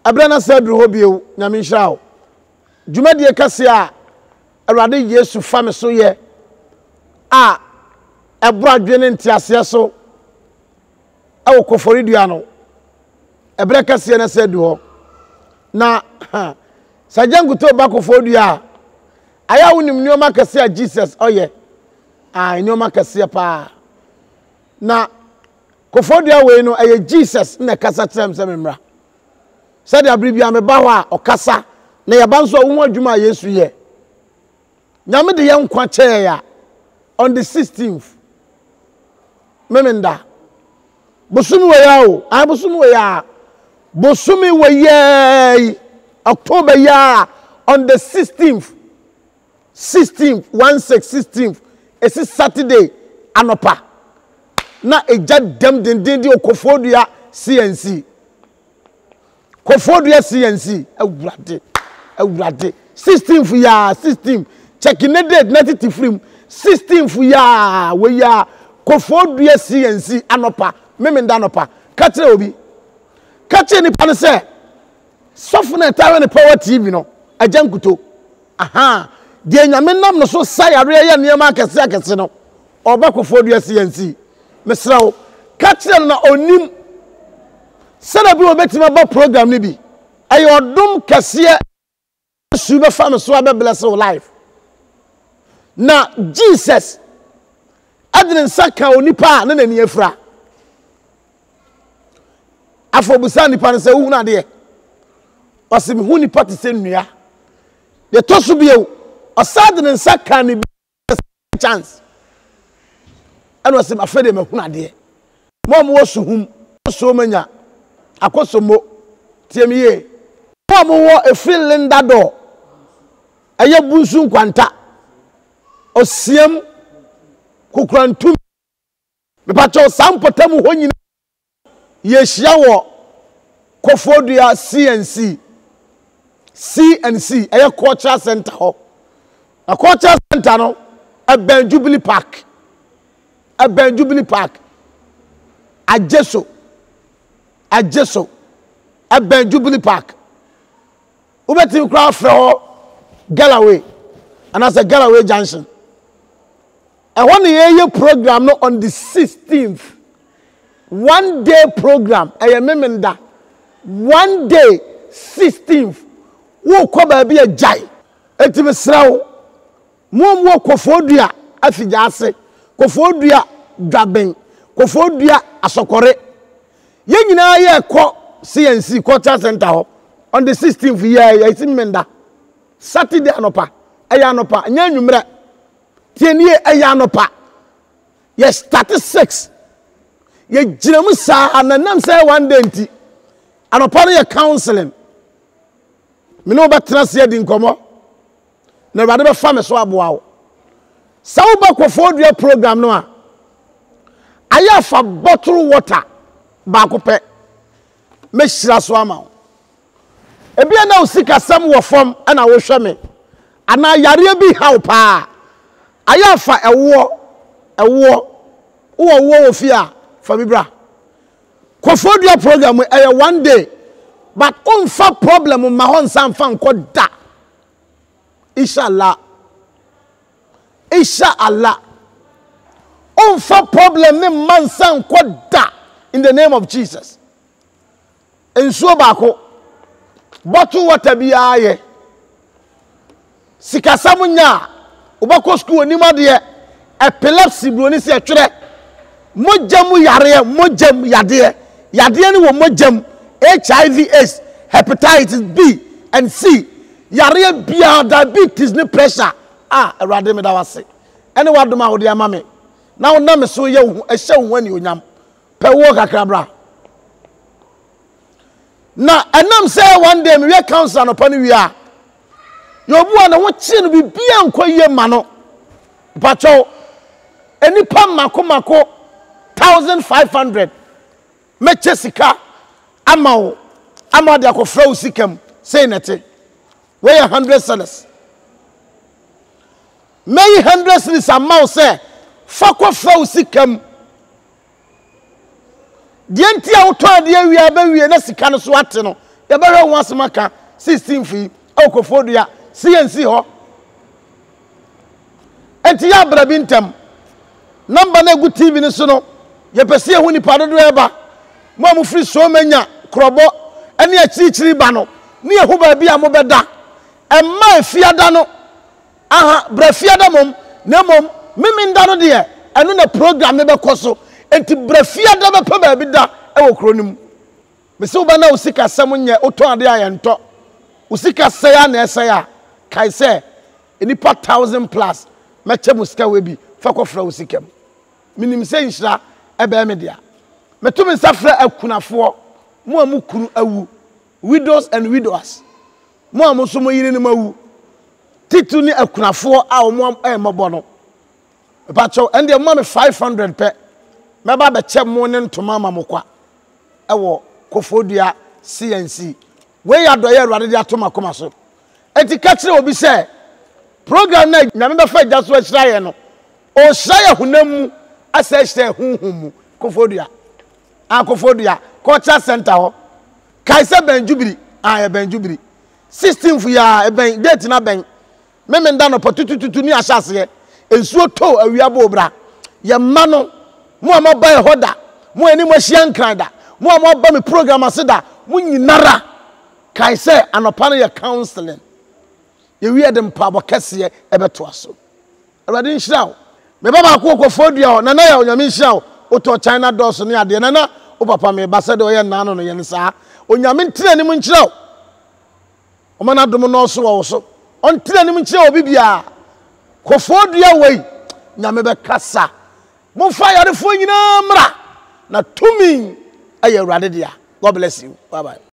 Abrana said Ruhobio, Namisha. Jumadia Cassia, a radi Yesu fame so ye. A brad genin tiasiaso. Awo Koforidiano. A Brecasiana said to na Sajangu to Bakofodia. Aya unim nyoma kasia Jesus oye. Nyoma kasia pa. Na Kofodia we no aye Jesus na kasa tem sememra. Said abribia me ba ho a okasa na yaba nso wo adwuma Yesu ye. Nyame de ye nkwa che ya on the 16th. Memenda. Bosumi we ya o. Bosumi we ya. Bosumi we ye October ya on the 16th. 16th, 16th. It's a Saturday, anopa. Na eja dem den di Okofodua CNC. Kofodua CNC. Ewurade. 16th ya, 16th. Checking the date, 93. 16th ya, we ya Kofodua CNC anopa. Memenda anopa. Katre obi. Katre ni pan se. Sofuna tawe ni Power TV no. Ajankuto. Aha. Die nyame nam no so sayare ya niam akese akese no oba Kofodua CNC mesrawo ka kire na onim sana bi obetima ba program ni bi ayo odum kese su be fam so be bless your life na Jesus adren saka onipa na nani afra afobusa nipa ne se hu na de osim hu nipa te se nnua de toso bieu osade ne saka ne chance eno se mafede me huna de mo wo suhum so manya akosomo tiemiye mo wo efilinda do eye bunsu nkwanta osiem kokrantum me pacho sampotam ho nyina ye hia wo Kofodua CNC eye cultural center ho. A cultural center no Ben Jubilee Park. Ben Jubilee Park. Ajeso. Ben Jubilee Park. Ubeti crowd for Galloway. And as a Galloway Junction. And one year program no on the 16th. 1 day program. I remember 1 day 16th. Wo ko ba bi ajai. Etime srawo. Mo Kofodua afijase. Kofodua dwaben. Kofodua asokore. Ye nyina ye ko CNC cultural center ho on the 16th year ya itimenda. Saturday anopa. Aya anopa nya nwumre. Tienie aya anopa. Ye start 6. Ye jiramu sa ananam say 1 day nti. Anopa no ye counseling. Me no betra se di nkomo na bade be fa me so aboa wo sa wo ba Kofodua program no a aya fa bottle water ba ko pe me hira so ama wo e bia na usika sam wo fom na wo hwe me ana yare bi haw pa aya fa ewo wo fi a fa bibra Kofodua program e 1 day. But unfa problem ma hon san fan ko da. Inshallah. Unfa problem me man san ko da in the name of Jesus. Enso bako. Bottle water bi aye. Sikasam nya. Obako school onima de epilepsy bro ni se atwere. Mojam yare mojam yade. Yade ni wo mojam. HIV/AIDS, hepatitis B and C. Yare bia diabetes ni pressure. Erade me da wase. Any word ma wo de ama me. Na wo na me so ye hu ehye hu ani onyam. Pe wo kakra bra. Na enam say 1 day me we counsel no pani wi a. Yo bu na wo chi no bibia nkoye ma no. Pacho enipa mako 1500 me chesika Amao de akofra usikam say nete we 100 cedis may 100 cedis amao say fakwa fra usikam de ntia wo to ade awia ba wie na sika no so ate no ya bɛhwɛ ho asɛmaka 16 fi okofodua CNC ho enti ya bra bi ntem number na egu TV ni so no ye pese ehu nipa dodo eba mo amufri so manya krobo ene akirichiri ba no ne ehu ba bi amobeda emma efiada no aha bra fiada mom na mom miminda no de eno na program ne bekoso enti bra fiada be pa ba bi da ewo kronim mese wo ba na usika sem nye oton ade ayento usika seya na eseya kai se enipa 1000 plus meche musika we bi fa kofra usikem minim se nhira ebe me dia metumi safra akunafo mo amukuru awu widows and widowers mo amuso mo yire ni mawu titu ni akunafo a o mo mabo no pacho ende mo me 500 pe me ba be che mo ne ntoma mamokwa ewo kofodua CNC we ya do ye ruade dia toma koma so enti ka kire obi se program na nyame be fa gya so ahira ye no o hira ye honam asa hira hunhum kofodua akofodua culture center ho kaisa benjubiri ya benjubiri 16th ya ben date na ben memenda no potututu ni ahase ye ensuo to awia bo bra ye ma no mo amabai hoda mo ani mo hia nkrada mo amaba me program aseda mo nyinara kaisa anopa no ye counseling ye wi edem pabo kese ebeto aso awade nhira me baba akofodua na na ya onyame nhira oto China doors ne ade na na o papa me ba se de o ye nano no ye nsa onyame ntira ni mu nkyira o mana dum no so wo so on ntira ni mu nkyira obi bia kofodua wei nyame be kasa mo fa yarefo nyina mra na tumi aye awrade dia. God bless you. Bye bye.